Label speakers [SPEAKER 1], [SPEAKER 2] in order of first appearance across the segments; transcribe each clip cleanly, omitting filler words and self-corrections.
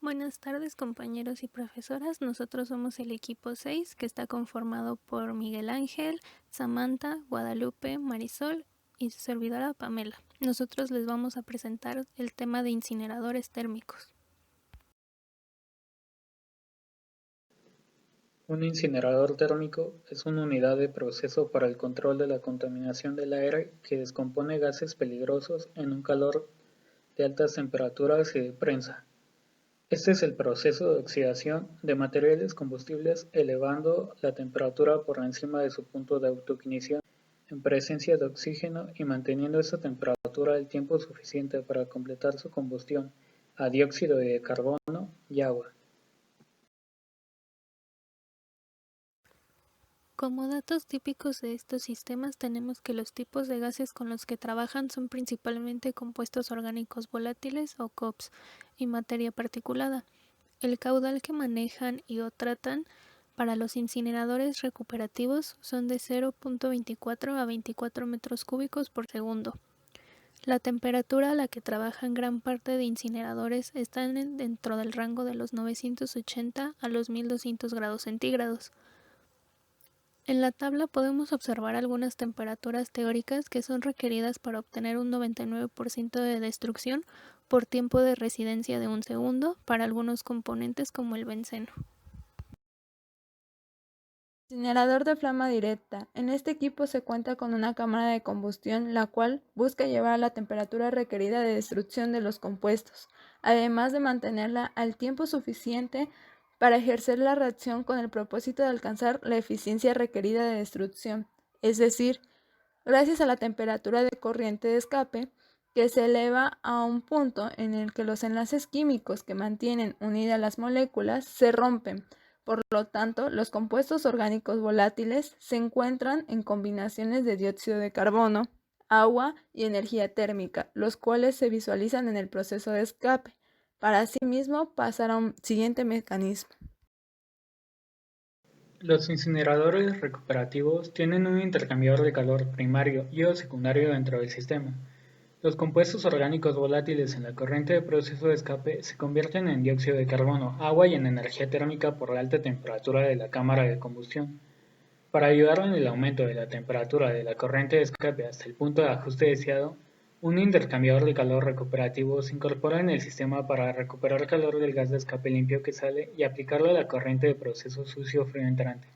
[SPEAKER 1] Buenas tardes, compañeros y profesoras. Nosotros somos el equipo 6, que está conformado por Miguel Ángel, Samantha, Guadalupe, Marisol y su servidora Pamela. Nosotros les vamos a presentar el tema de incineradores térmicos.
[SPEAKER 2] Un incinerador térmico es una unidad de proceso para el control de la contaminación del aire que descompone gases peligrosos en un calor de altas temperaturas y de prensa. Este es el proceso de oxidación de materiales combustibles elevando la temperatura por encima de su punto de autoignición en presencia de oxígeno y manteniendo esa temperatura el tiempo suficiente para completar su combustión a dióxido de carbono y agua.
[SPEAKER 1] Como datos típicos de estos sistemas tenemos que los tipos de gases con los que trabajan son principalmente compuestos orgánicos volátiles o COPS y materia particulada. El caudal que manejan y o tratan para los incineradores recuperativos son de 0.24 a 24 metros cúbicos por segundo. La temperatura a la que trabajan gran parte de incineradores está dentro del rango de los 980 a los 1200 grados centígrados. En la tabla podemos observar algunas temperaturas teóricas que son requeridas para obtener un 99% de destrucción por tiempo de residencia de 1 segundo para algunos componentes como el benceno.
[SPEAKER 3] Incinerador de flama directa. En este equipo se cuenta con una cámara de combustión, la cual busca llevar la temperatura requerida de destrucción de los compuestos, además de mantenerla al tiempo suficiente para ejercer la reacción con el propósito de alcanzar la eficiencia requerida de destrucción, es decir, gracias a la temperatura de corriente de escape, que se eleva a un punto en el que los enlaces químicos que mantienen unidas las moléculas se rompen. Por lo tanto, los compuestos orgánicos volátiles se encuentran en combinaciones de dióxido de carbono, agua y energía térmica, los cuales se visualizan en el proceso de escape, para asimismo pasar a un siguiente mecanismo.
[SPEAKER 2] Los incineradores recuperativos tienen un intercambiador de calor primario y o secundario dentro del sistema. Los compuestos orgánicos volátiles en la corriente de proceso de escape se convierten en dióxido de carbono, agua y en energía térmica por la alta temperatura de la cámara de combustión. Para ayudar en el aumento de la temperatura de la corriente de escape hasta el punto de ajuste deseado, un intercambiador de calor recuperativo se incorpora en el sistema para recuperar calor del gas de escape limpio que sale y aplicarlo a la corriente de proceso sucio frío entrante.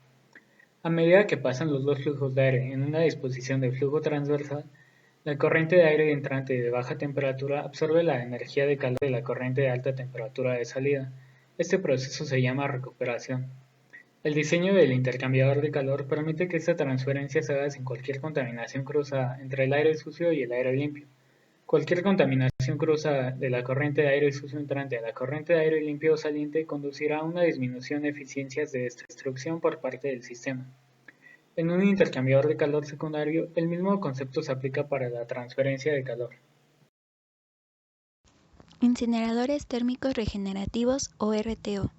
[SPEAKER 2] A medida que pasan los dos flujos de aire en una disposición de flujo transversal, la corriente de aire entrante de baja temperatura absorbe la energía de calor de la corriente de alta temperatura de salida. Este proceso se llama recuperación. El diseño del intercambiador de calor permite que esta transferencia se haga sin cualquier contaminación cruzada entre el aire sucio y el aire limpio. Cualquier contaminación cruzada de la corriente de aire sucio entrante a la corriente de aire limpio saliente conducirá a una disminución de eficiencias de destrucción por parte del sistema. En un intercambiador de calor secundario, el mismo concepto se aplica para la transferencia de calor.
[SPEAKER 4] Incineradores térmicos regenerativos o RTO.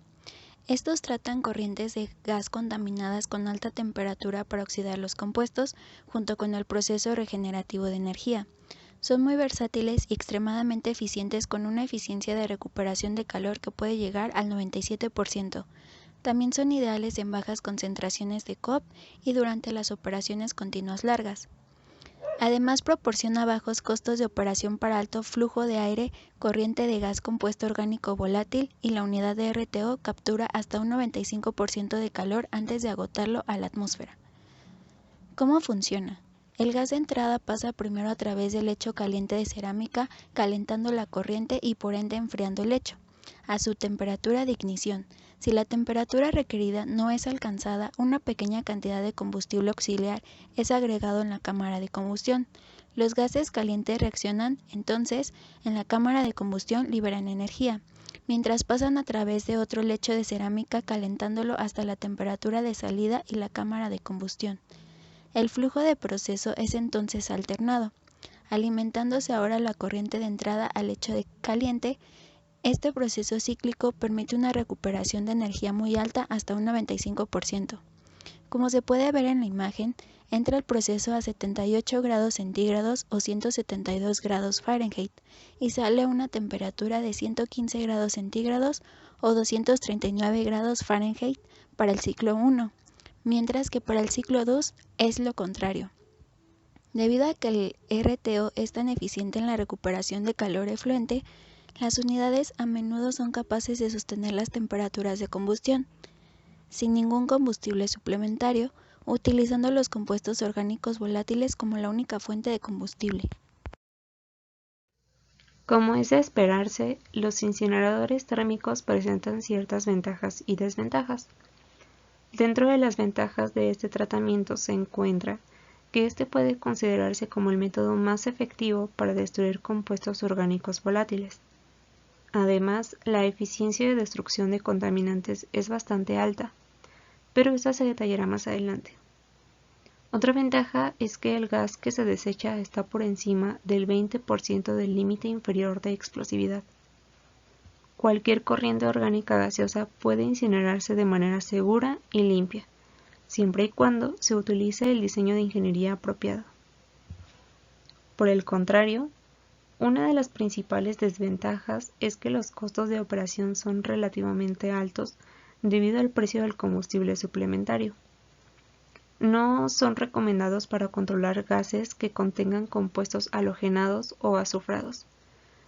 [SPEAKER 4] Estos tratan corrientes de gas contaminadas con alta temperatura para oxidar los compuestos junto con el proceso regenerativo de energía. Son muy versátiles y extremadamente eficientes con una eficiencia de recuperación de calor que puede llegar al 97%. También son ideales en bajas concentraciones de COP y durante las operaciones continuas largas. Además proporciona bajos costos de operación para alto flujo de aire, corriente de gas compuesto orgánico volátil y la unidad de RTO captura hasta un 95% de calor antes de agotarlo a la atmósfera. ¿Cómo funciona? El gas de entrada pasa primero a través del lecho caliente de cerámica, calentando la corriente y por ende enfriando el lecho, a su temperatura de ignición. Si la temperatura requerida no es alcanzada, una pequeña cantidad de combustible auxiliar es agregado en la cámara de combustión. Los gases calientes reaccionan, entonces, en la cámara de combustión liberan energía, mientras pasan a través de otro lecho de cerámica calentándolo hasta la temperatura de salida y la cámara de combustión. El flujo de proceso es entonces alternado, alimentándose ahora la corriente de entrada al lecho de caliente. Este proceso cíclico permite una recuperación de energía muy alta hasta un 95%. Como se puede ver en la imagen, entra el proceso a 78 grados centígrados o 172 grados Fahrenheit y sale a una temperatura de 115 grados centígrados o 239 grados Fahrenheit para el ciclo 1, mientras que para el ciclo 2 es lo contrario. Debido a que el RTO es tan eficiente en la recuperación de calor efluente, las unidades a menudo son capaces de sostener las temperaturas de combustión, sin ningún combustible suplementario, utilizando los compuestos orgánicos volátiles como la única fuente de combustible.
[SPEAKER 5] Como es de esperarse, los incineradores térmicos presentan ciertas ventajas y desventajas. Dentro de las ventajas de este tratamiento se encuentra que este puede considerarse como el método más efectivo para destruir compuestos orgánicos volátiles. Además, la eficiencia de destrucción de contaminantes es bastante alta, pero esta se detallará más adelante. Otra ventaja es que el gas que se desecha está por encima del 20% del límite inferior de explosividad. Cualquier corriente orgánica gaseosa puede incinerarse de manera segura y limpia, siempre y cuando se utilice el diseño de ingeniería apropiado. Por el contrario, una de las principales desventajas es que los costos de operación son relativamente altos debido al precio del combustible suplementario. No son recomendados para controlar gases que contengan compuestos halogenados o azufrados,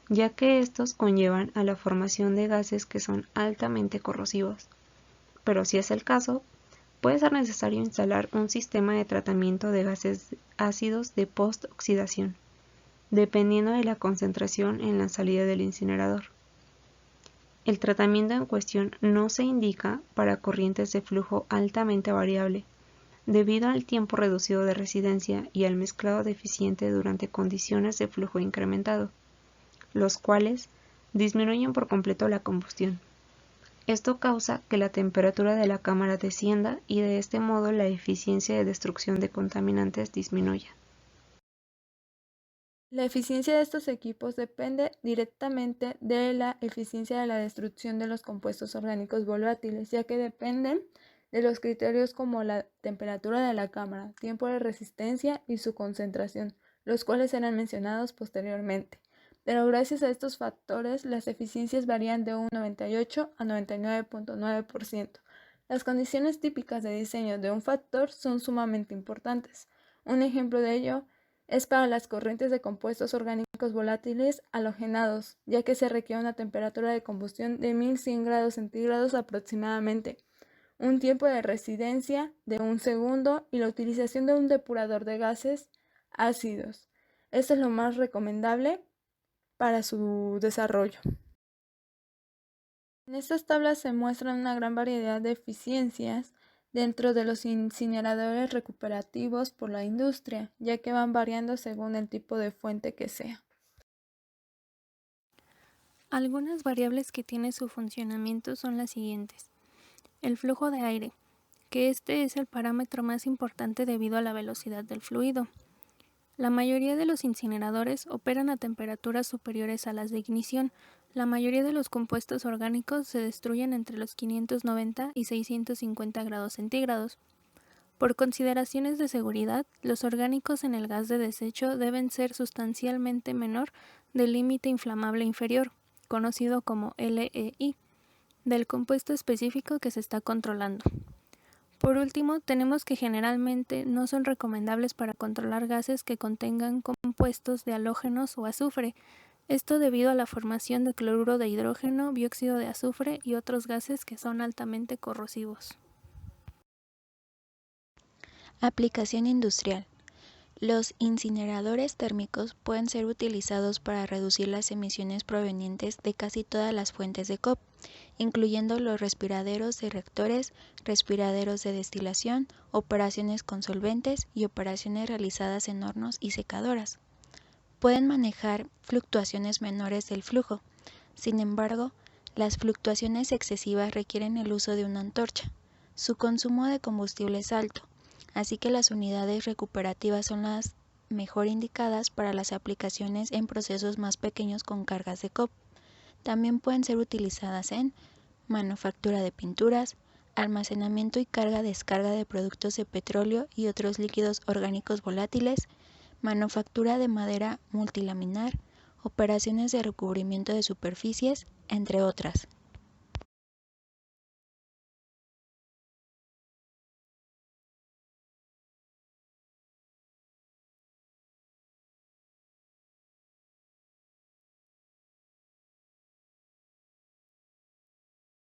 [SPEAKER 5] ya que estos conllevan a la formación de gases que son altamente corrosivos. Pero si es el caso, puede ser necesario instalar un sistema de tratamiento de gases ácidos de post-oxidación, dependiendo de la concentración en la salida del incinerador. El tratamiento en cuestión no se indica para corrientes de flujo altamente variable, debido al tiempo reducido de residencia y al mezclado deficiente durante condiciones de flujo incrementado, los cuales disminuyen por completo la combustión. Esto causa que la temperatura de la cámara descienda y de este modo la eficiencia de destrucción de contaminantes disminuya.
[SPEAKER 3] La eficiencia de estos equipos depende directamente de la eficiencia de la destrucción de los compuestos orgánicos volátiles, ya que dependen de los criterios como la temperatura de la cámara, tiempo de resistencia y su concentración, los cuales serán mencionados posteriormente. Pero gracias a estos factores, las eficiencias varían de un 98 a 99.9%. Las condiciones típicas de diseño de un factor son sumamente importantes. Un ejemplo de ello es para las corrientes de compuestos orgánicos volátiles halogenados, ya que se requiere una temperatura de combustión de 1100 grados centígrados aproximadamente, un tiempo de residencia de 1 segundo y la utilización de un depurador de gases ácidos. Esto es lo más recomendable para su desarrollo. En estas tablas se muestran una gran variedad de eficiencias dentro de los incineradores recuperativos por la industria, ya que van variando según el tipo de fuente que sea.
[SPEAKER 1] Algunas variables que tiene su funcionamiento son las siguientes. El flujo de aire, que este es el parámetro más importante debido a la velocidad del fluido. La mayoría de los incineradores operan a temperaturas superiores a las de ignición. La mayoría de los compuestos orgánicos se destruyen entre los 590 y 650 grados centígrados. Por consideraciones de seguridad, los orgánicos en el gas de desecho deben ser sustancialmente menor del límite inflamable inferior, conocido como LEI, del compuesto específico que se está controlando. Por último, tenemos que generalmente no son recomendables para controlar gases que contengan compuestos de halógenos o azufre, esto debido a la formación de cloruro de hidrógeno, dióxido de azufre y otros gases que son altamente corrosivos.
[SPEAKER 4] Aplicación industrial. Los incineradores térmicos pueden ser utilizados para reducir las emisiones provenientes de casi todas las fuentes de COP, incluyendo los respiraderos de reactores, respiraderos de destilación, operaciones con solventes y operaciones realizadas en hornos y secadoras. Pueden manejar fluctuaciones menores del flujo. Sin embargo, las fluctuaciones excesivas requieren el uso de una antorcha. Su consumo de combustible es alto, así que las unidades recuperativas son las mejor indicadas para las aplicaciones en procesos más pequeños con cargas de COP. También pueden ser utilizadas en manufactura de pinturas, almacenamiento y carga-descarga de productos de petróleo y otros líquidos orgánicos volátiles, manufactura de madera multilaminar, operaciones de recubrimiento de superficies, entre otras.